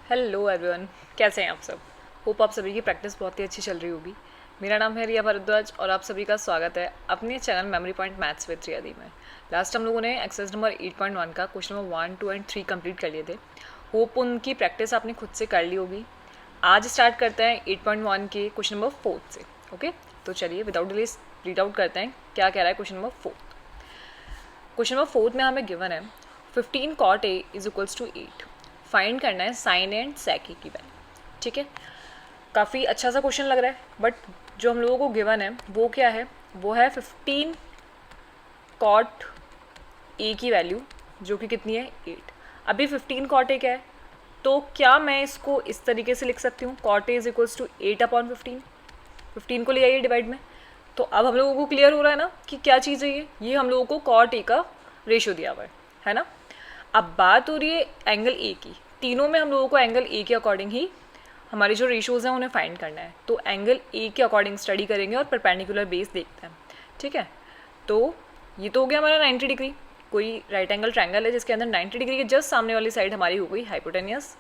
Hello everyone, कैसे हैं आप सब। होप आप सभी की प्रैक्टिस बहुत ही अच्छी चल रही होगी। मेरा नाम है रिया भारद्वाज और आप सभी का स्वागत है अपने channel memory point maths with Riya di में। लास्ट हम लोगों ने एक्सरसाइज नंबर 8.1 का क्वेश्चन नंबर 1, 2 एंड 3 कंप्लीट कर लिए थे। होप उनकी प्रैक्टिस आपने खुद से कर ली होगी। आज स्टार्ट करते हैं 8.1 के क्वेश्चन नंबर 4 से। ओके, तो चलिए विदाउट डिले रीड आउट करते हैं क्या कह रहा है क्वेश्चन नंबर 4। क्वेश्चन नंबर 4 में हमें गिवन है 15 cot a is equals to 8। Find करना है साइन एंड सेक ए की वैल्यू। ठीक है, काफ़ी अच्छा सा क्वेश्चन लग रहा है, बट जो हम लोगों को गिवन है वो क्या है, वो है 15 cot a की वैल्यू जो कि कितनी है 8। अभी 15 cot a क्या है, तो क्या मैं इसको इस तरीके से लिख सकती हूँ cot a is equals to 8/15। 15 को ले आइए डिवाइड में, तो अब हम लोगों को क्लियर हो रहा है ना कि क्या चीज़ है ये हम लोगों को cot a का रेशियो दिया हुआ है ना। अब बात हो रही है एंगल ए की। तीनों में हम लोगों को एंगल ए के अकॉर्डिंग ही हमारे जो रेशियोज हैं उन्हें फाइंड करना है, तो एंगल ए के अकॉर्डिंग स्टडी करेंगे और परपेंडिकुलर बेस देखते हैं। ठीक है, तो ये तो हो गया हमारा 90 डिग्री। कोई राइट एंगल ट्रायंगल है जिसके अंदर 90 डिग्री के जस्ट सामने वाली साइड हमारी हो गई हाइपोटेनियस।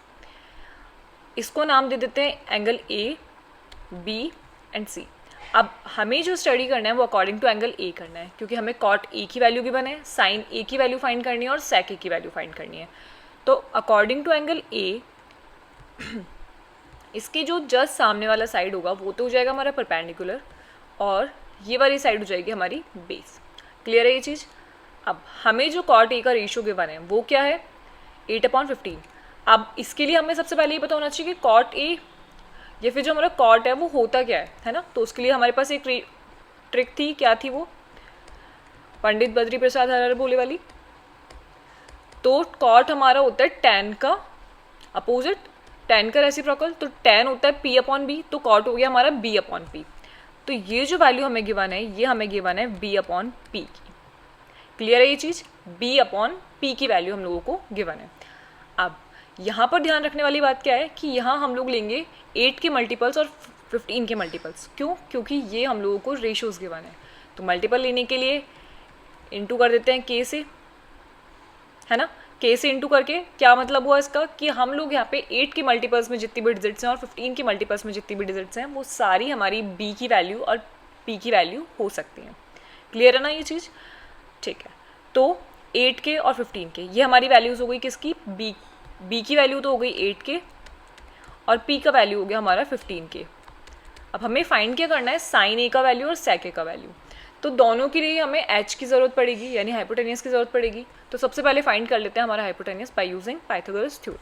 इसको नाम दे देते हैं एंगल ए, बी एंड सी। अब हमें जो स्टडी करना है वो अकॉर्डिंग टू एंगल ए करना है, क्योंकि हमें कॉट ए की वैल्यू गिवन है, साइन ए की वैल्यू फाइंड करनी है और सेक ए की वैल्यू फाइंड करनी है। तो अकॉर्डिंग टू एंगल ए इसकी जो जस्ट सामने वाला साइड होगा वो तो हो जाएगा हमारा परपेंडिकुलर, और ये वाली साइड हो जाएगी हमारी बेस। क्लियर है ये चीज़। अब हमें जो कॉट ए का रेशियो गिवन है वो क्या है 8/15। अब इसके लिए हमें सबसे पहले ये पता होना चाहिए कि कॉट ए या फिर जो हमारा कॉट है वो होता क्या है ना। तो उसके लिए हमारे पास एक ट्रिक थी, क्या थी वो, पंडित बद्री प्रसाद हरर बोले वाली। तो कॉट हमारा होता है tan का अपोजिट, tan का रेसिप्रोकल। तो tan होता है p/b, तो कॉट हो गया हमारा b/p। तो ये जो वैल्यू हमें गिवन है ये हमें गिवन है b/p की। क्लियर है ये चीज़, b/p की वैल्यू हम लोगों को गिवन है। अब यहाँ पर ध्यान रखने वाली बात क्या है कि यहाँ हम लोग लेंगे 8 के मल्टीपल्स और 15 के मल्टीपल्स। क्यों? क्योंकि ये हम लोगों को रेशियोज गिवन है। तो मल्टीपल लेने के लिए इंटू कर देते हैं k से, है ना। k से इंटू करके क्या मतलब हुआ इसका कि हम लोग यहाँ पे 8 के मल्टीपल्स में जितनी भी डिजिट्स हैं और 15 के मल्टीपल्स में जितनी भी डिजिट्स हैं वो सारी हमारी b की वैल्यू और p की वैल्यू हो सकती हैं। क्लियर है ना ये चीज़। ठीक है, तो 8 के और 15 के ये हमारी वैल्यूज़ हो गई किसकी, b की वैल्यू तो हो गई 8 के और p का वैल्यू हो गया हमारा 15 के। अब हमें फाइंड क्या करना है, साइन ए का वैल्यू और सेक ए का वैल्यू। तो दोनों के लिए हमें h की ज़रूरत पड़ेगी, यानी हाइपोटेनियस की ज़रूरत पड़ेगी। तो सबसे पहले फाइंड कर लेते हैं हमारा hypotenuse by using Pythagoras theorem.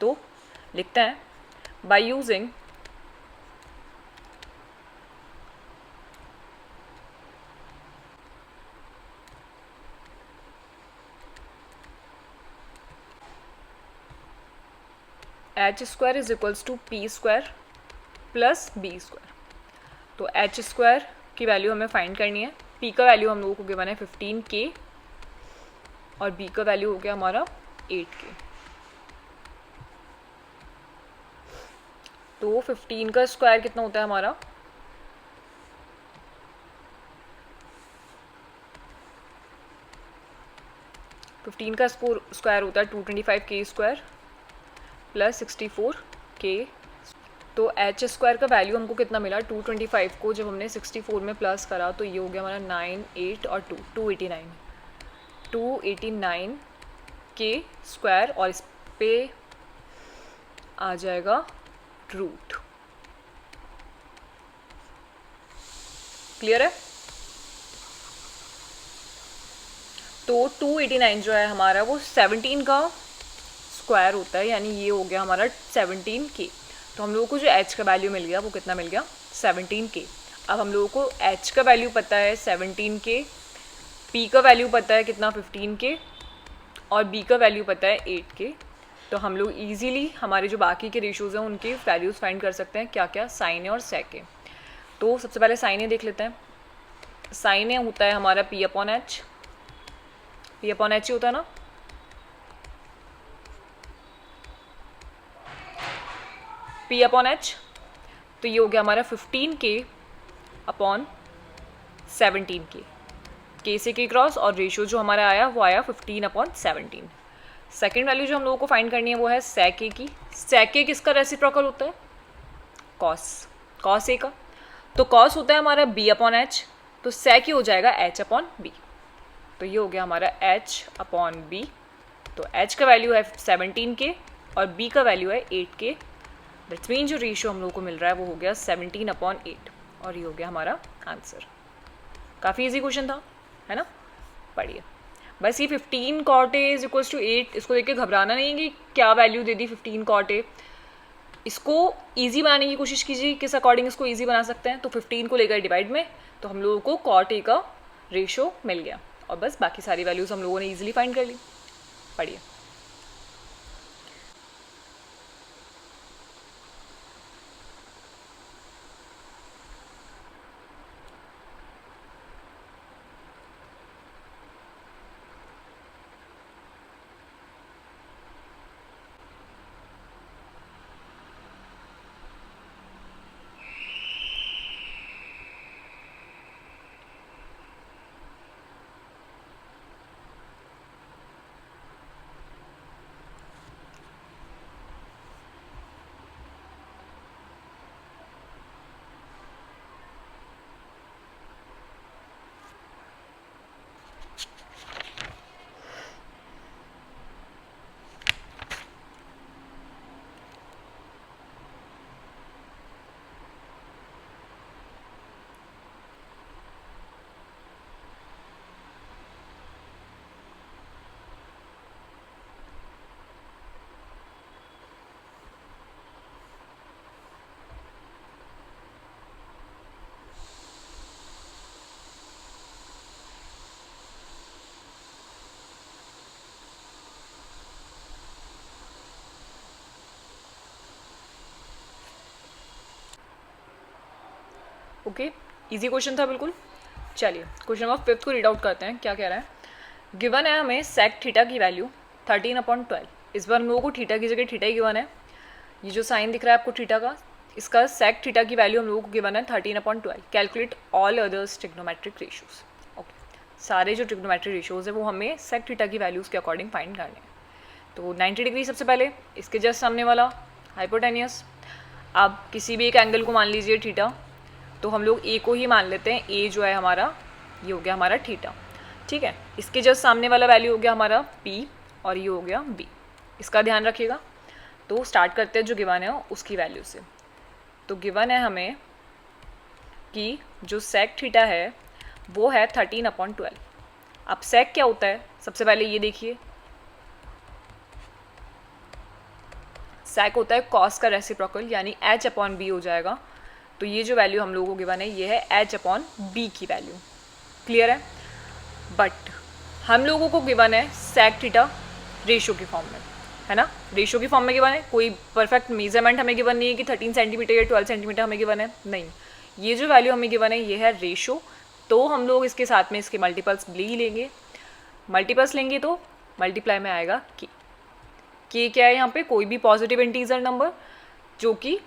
तो लिखते हैं by using h square is equals to p square plus b square. तो h स्क्वायर की वैल्यू हमें फाइंड करनी है, p का वैल्यू हम लोगों को गिवन है 15k और b का वैल्यू हो गया हमारा 8k। तो 15 का स्क्वायर कितना होता है हमारा, फिफ्टीन का स्क्वायर होता है 225k स्क्वायर प्लस 64k। तो h स्क्वायर का वैल्यू हमको कितना मिला, 225 को जब हमने 64 में प्लस करा तो ये हो गया हमारा 9, 8 और 289 के स्क्वायर, और इस पे आ जाएगा रूट। क्लियर है। तो 289 जो है हमारा वो 17 का स्क्वायर होता है, यानी ये हो गया हमारा 17k। तो हम लोगों को जो h का वैल्यू मिल गया वो कितना मिल गया 17k। अब हम लोगों को h का वैल्यू पता है 17k, p का वैल्यू पता है कितना 15k और b का वैल्यू पता है 8k। तो हम लोग इजीली हमारे जो बाकी के रेशियोज़ हैं उनके वैल्यूज़ फाइंड कर सकते हैं, क्या क्या, साइन ए और सेक ए। तो सबसे पहले साइन ए देख लेते हैं। साइन ए होता है हमारा p/h, p/h ही होता है ना। p/h, तो ये हो गया हमारा 15k/17k, k से k क्रॉस, और रेशियो जो हमारा आया वो आया 15/17। सेकेंड वैल्यू जो हम लोगों को फाइंड करनी है वो है सेक ए की। sec a किसका रेसिप्रोकल होता है? cos a का। तो cos होता है हमारा b अपॉन एच, तो sec a हो जाएगा h अपॉन b। तो ये हो गया हमारा h अपॉन b। तो h का वैल्यू है 17k और b का वैल्यू है 8k। दैट्स मीन जो रेशियो हम लोगों को मिल रहा है वो हो गया 17 अपॉन 8 और ये हो गया हमारा आंसर। काफ़ी इजी क्वेश्चन था, है ना? पढ़िए बस। ये 15 cot a is equals to 8, इसको देख के घबराना नहीं है कि क्या वैल्यू दे दी 15 cot a। इसको इजी बनाने की कोशिश कीजिए, किस अकॉर्डिंग इसको इजी बना सकते हैं। तो 15 को लेकर डिवाइड में, तो हम लोगों को cot a का रेशियो मिल गया और बस बाकी सारी वैल्यूज़ हम लोगों ने ईजिली फाइंड कर ली। पढ़िए। ओके, इजी क्वेश्चन था बिल्कुल। चलिए क्वेश्चन नंबर 5 को रीड आउट करते हैं, क्या कह रहा है। गिवन है हमें सेक थीटा की वैल्यू 13 अपॉन 12। इस बार हम लोगों को थीटा की जगह थीटा ही गिवन है। ये जो साइन दिख रहा है आपको थीटा का, इसका सेक थीटा की वैल्यू हम लोगों को गिवन है 13 upon 12। Calculate all others trigonometric ratios. Okay, सारे जो ट्रिग्नोमेट्रिक रेशियोज है वो हमें सेक थीटा की वैल्यूज़ के अकॉर्डिंग फाइंड करने हैं। तो 90 डिग्री सबसे पहले, इसके जस्ट सामने वाला हाइपोटेनियस। आप किसी भी एक एंगल को मान लीजिए थीटा, तो हम लोग ए को ही मान लेते हैं। ए जो है हमारा, ये हो गया हमारा थीटा, ठीक है। इसके जस्ट सामने वाला वैल्यू हो गया हमारा पी और ये हो गया बी। इसका ध्यान रखिएगा। तो स्टार्ट करते हैं जो गिवन है उसकी वैल्यू से। तो गिवन है हमें कि जो सेक थीटा है वो है 13 अपॉन 12। अब सेक क्या होता है, सबसे पहले ये देखिए, सेक होता है कॉस का रेसिप्रोकल, यानी एच अपॉन बी हो जाएगा। तो ये जो वैल्यू हम लोगों को गिवन है ये है एच अपॉन बी की वैल्यू। क्लियर है? बट हम लोगों को गिवन है सेक थीटा रेशियो की फॉर्म में, है ना? रेशियो की फॉर्म में गिवन है, कोई परफेक्ट मेजरमेंट हमें गिवन नहीं है कि 13 सेंटीमीटर या 12 सेंटीमीटर हमें गिवन है, नहीं। ये जो वैल्यू हमें गिवन है ये है रेशियो। तो हम लोग इसके साथ में इसके मल्टीपल्स भी लेंगे। मल्टीपल्स लेंगे तो मल्टीप्लाई में आएगा के क्या है यहाँ पे, कोई भी पॉजिटिव इंटीजर नंबर जो कि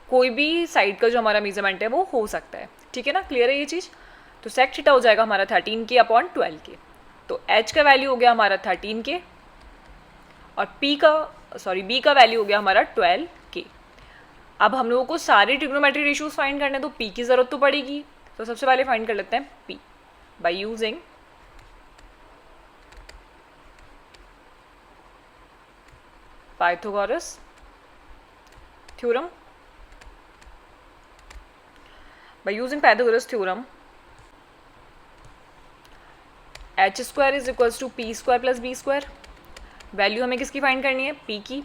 कोई भी साइड का जो हमारा मेजरमेंट है वो हो सकता है, ठीक है ना? क्लियर है ये चीज़? तो सेक थीटा हो जाएगा हमारा 13 के अपॉन 12 के। तो एच का वैल्यू हो गया हमारा 13 के और बी का वैल्यू हो गया हमारा 12 के। अब हम लोगों को सारे ट्रिग्नोमेट्रिक रेशियोज फाइंड करने, तो पी की ज़रूरत तो पड़ेगी। तो सबसे पहले फाइंड कर लेते हैं P bye using Pythagoras theorem. By using Pythagoras theorem, h square is equals to p square plus b square। Value हमें किसकी फाइंड करनी है, p की।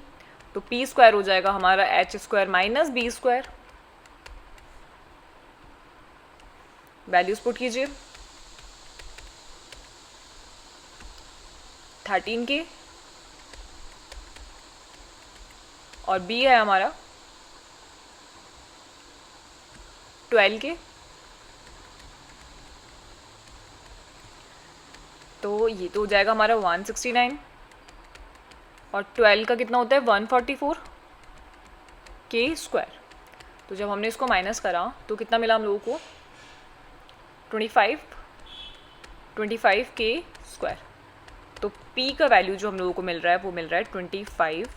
तो p स्क्वायर हो जाएगा हमारा h square minus b square. Values put कीजिए, 13 के और b है हमारा 12 के। तो ये तो हो जाएगा हमारा 169 और 12 का कितना होता है 144 के स्क्वायर। तो जब हमने इसको माइनस करा तो कितना मिला हम लोगों को 25 के स्क्वायर। तो p का वैल्यू जो हम लोगों को मिल रहा है वो मिल रहा है 25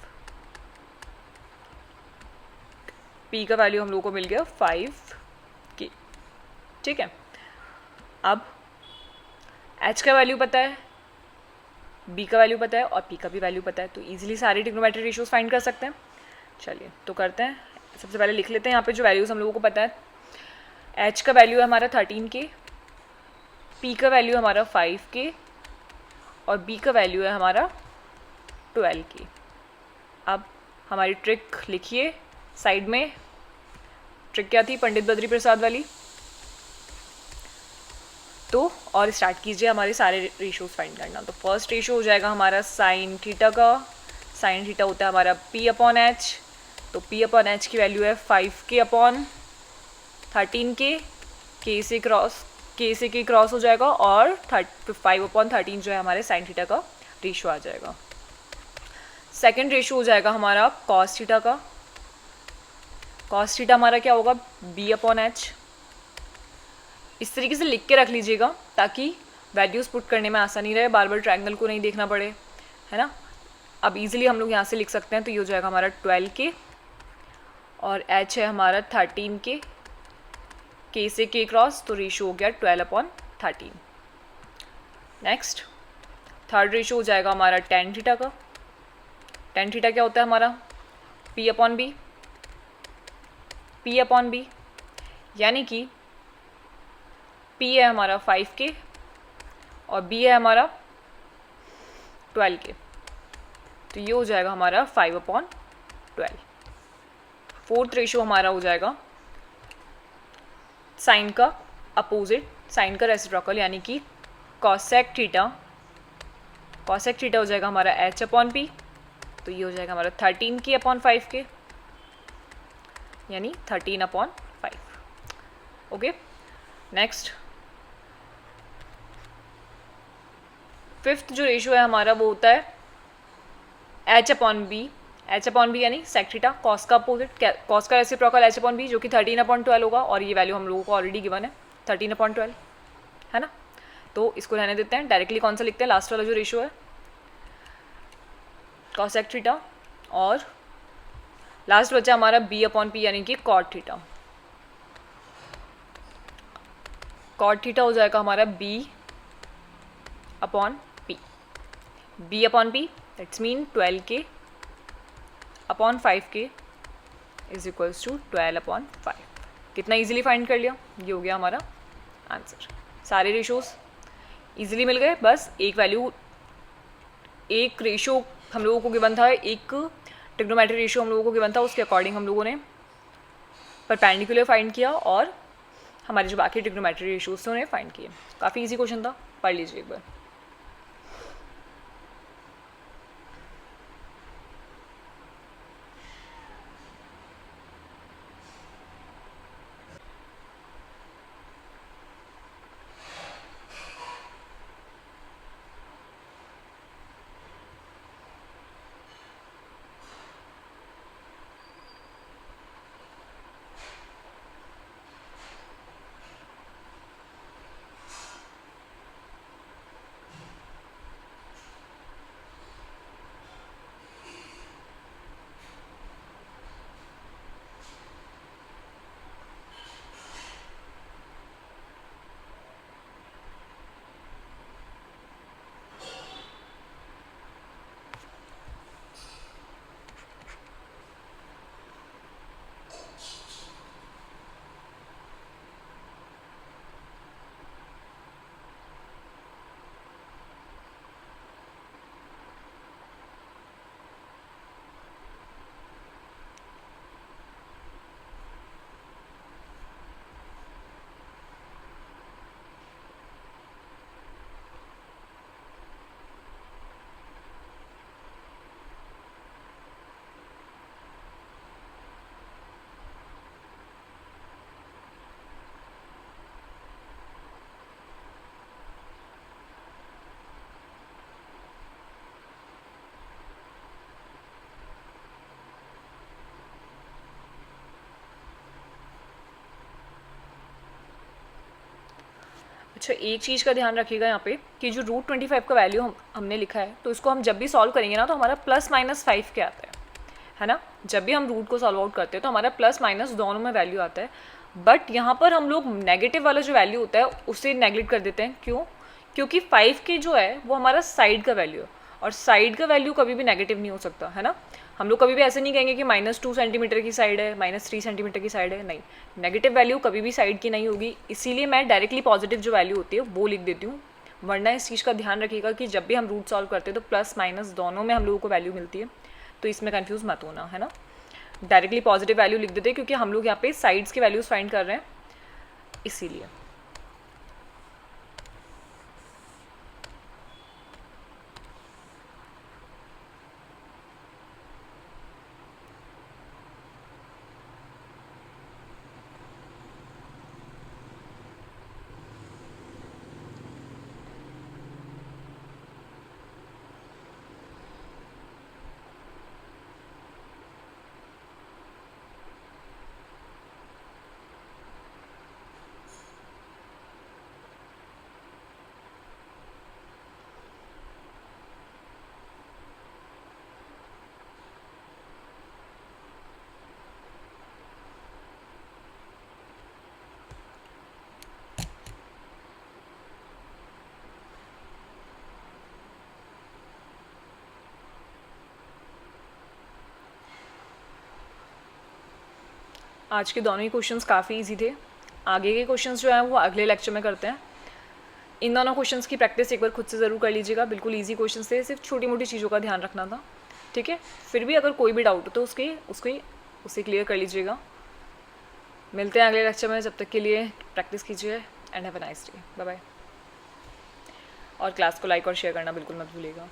P का वैल्यू हम लोगों को मिल गया 5K, ठीक है। अब H का वैल्यू पता है, B का वैल्यू पता है और P का भी वैल्यू पता है, तो ईजिली सारे ट्रिग्नोमेट्रिक रेशियोज फाइंड कर सकते हैं। चलिए तो करते हैं। सबसे पहले लिख लेते हैं यहाँ पे जो वैल्यूज़ हम लोगों को पता है। H का वैल्यू है हमारा 13K, P का वैल्यू है हमारा 5K और B का वैल्यू है हमारा 12K। अब हमारी ट्रिक लिखिए साइड में। ट्रिक क्या थी पंडित बद्री प्रसाद वाली? तो और स्टार्ट कीजिए हमारे सारे रेशियोज फाइंड करना। तो फर्स्ट रेशियो हो जाएगा हमारा साइन थीटा का। साइन थीटा होता है हमारा P/H, तो P/H की वैल्यू है 5K/13K, K से K क्रॉस हो जाएगा और 5/13 जो है हमारे साइन थीटा का रेशियो आ जाएगा। सेकेंड रेशियो हो जाएगा हमारा कॉस थीटा का। कॉस थीटा हमारा क्या होगा B/H। इस तरीके से लिख के रख लीजिएगा ताकि वैल्यूज़ पुट करने में आसानी रहे, बार बार ट्रायंगल को नहीं देखना पड़े, है ना। अब इजीली हम लोग यहाँ से लिख सकते हैं, तो ये हो जाएगा हमारा 12K और H है हमारा 13K, K से K क्रॉस, तो रेशियो हो गया 12/13। नेक्स्ट थर्ड रेशियो हो जाएगा हमारा टेन थीटा का। टेन थीटा क्या होता है हमारा P/B, P/B, यानी कि P है हमारा 5K और B है हमारा 12K, तो ये हो जाएगा हमारा 5/12। फोर्थ रेशियो हमारा हो जाएगा साइन का अपोजिट, साइन का रेसिप्रोकल, यानी कि कॉसेक थीटा। कॉसेक थीटा हो जाएगा हमारा H/P, तो ये हो जाएगा हमारा 13K/5K, यानी 13/5। ओके। नेक्स्ट फिफ्थ जो रेशियो है हमारा वो होता है H/B। H/B यानी सेक थीटा, कॉस का अपोजिट, कॉस का रेसिप्रोकल H/B जो कि 13/12 होगा, और ये वैल्यू हम लोगों को ऑलरेडी गिवन है 13/12, है ना। तो इसको रहने देते हैं, डायरेक्टली कौन सा लिखते हैं, लास्ट वाला जो रेशियो है कॉसेक थीटा, और लास्ट बचा हमारा B/P यानी कि कॉट थीटा। कॉट थीटा हो जाएगा हमारा B/P, B/P that's mean 12K/5K is equals to 12/5। कितना इजीली फाइंड कर लिया, ये हो गया हमारा आंसर। सारे रेशियोज इजीली मिल गए, बस एक वैल्यू, एक रेशियो हम लोगों को गिवन था, एक ट्रिग्नोमेट्रिक रेशियो हम लोगों को गिवन था, उसके अकॉर्डिंग हम लोगों ने परपेंडिकुलर फाइंड किया और हमारे जो बाकी ट्रिग्नोमेट्रिक रेशियोज थे उन्हें फाइंड किए। काफ़ी इजी क्वेश्चन था, पढ़ लीजिए एक बार। अच्छा, एक चीज़ का ध्यान रखिएगा यहाँ पे कि जो √25 का वैल्यू हमने लिखा है, तो इसको हम जब भी सॉल्व करेंगे ना, तो हमारा ±5 के आता है ना। जब भी हम रूट को सॉल्व आउट करते हैं तो हमारा प्लस माइनस दोनों में वैल्यू आता है, बट यहाँ पर हम लोग नेगेटिव वाला जो वैल्यू होता है उसे नेगलेक्ट कर देते हैं। क्यों? क्योंकि 5 के जो है वो हमारा साइड का वैल्यू है, और साइड का वैल्यू कभी भी नेगेटिव नहीं हो सकता, है ना। हम लोग कभी भी ऐसे नहीं कहेंगे कि -2 सेंटीमीटर की साइड है, -3 सेंटीमीटर की साइड है, नहीं, नेगेटिव वैल्यू कभी भी साइड की नहीं होगी। इसीलिए मैं डायरेक्टली पॉजिटिव जो वैल्यू होती है वो लिख देती हूँ। वरना इस चीज़ का ध्यान रखिएगा कि जब भी हम रूट सॉल्व करते हैं तो प्लस माइनस दोनों में हम लोगों को वैल्यू मिलती है, तो इसमें कन्फ्यूज़ मत होना, है ना। डायरेक्टली पॉजिटिव वैल्यू लिख देते हैं क्योंकि हम लोग यहाँ पे साइड्स की वैल्यूज़ फाइंड कर रहे हैं, इसीलिए। आज के दोनों ही क्वेश्चंस काफ़ी इजी थे। आगे के क्वेश्चंस जो हैं वो अगले लेक्चर में करते हैं। इन दोनों क्वेश्चंस की प्रैक्टिस एक बार खुद से ज़रूर कर लीजिएगा। बिल्कुल इजी क्वेश्चंस थे, सिर्फ छोटी मोटी चीज़ों का ध्यान रखना था, ठीक है। फिर भी अगर कोई भी डाउट हो तो उसे क्लियर कर लीजिएगा। मिलते हैं अगले लेक्चर में, जब तक के लिए प्रैक्टिस कीजिए and have a nice day. Bye bye. और क्लास को लाइक और शेयर करना बिल्कुल मत भूलिएगा।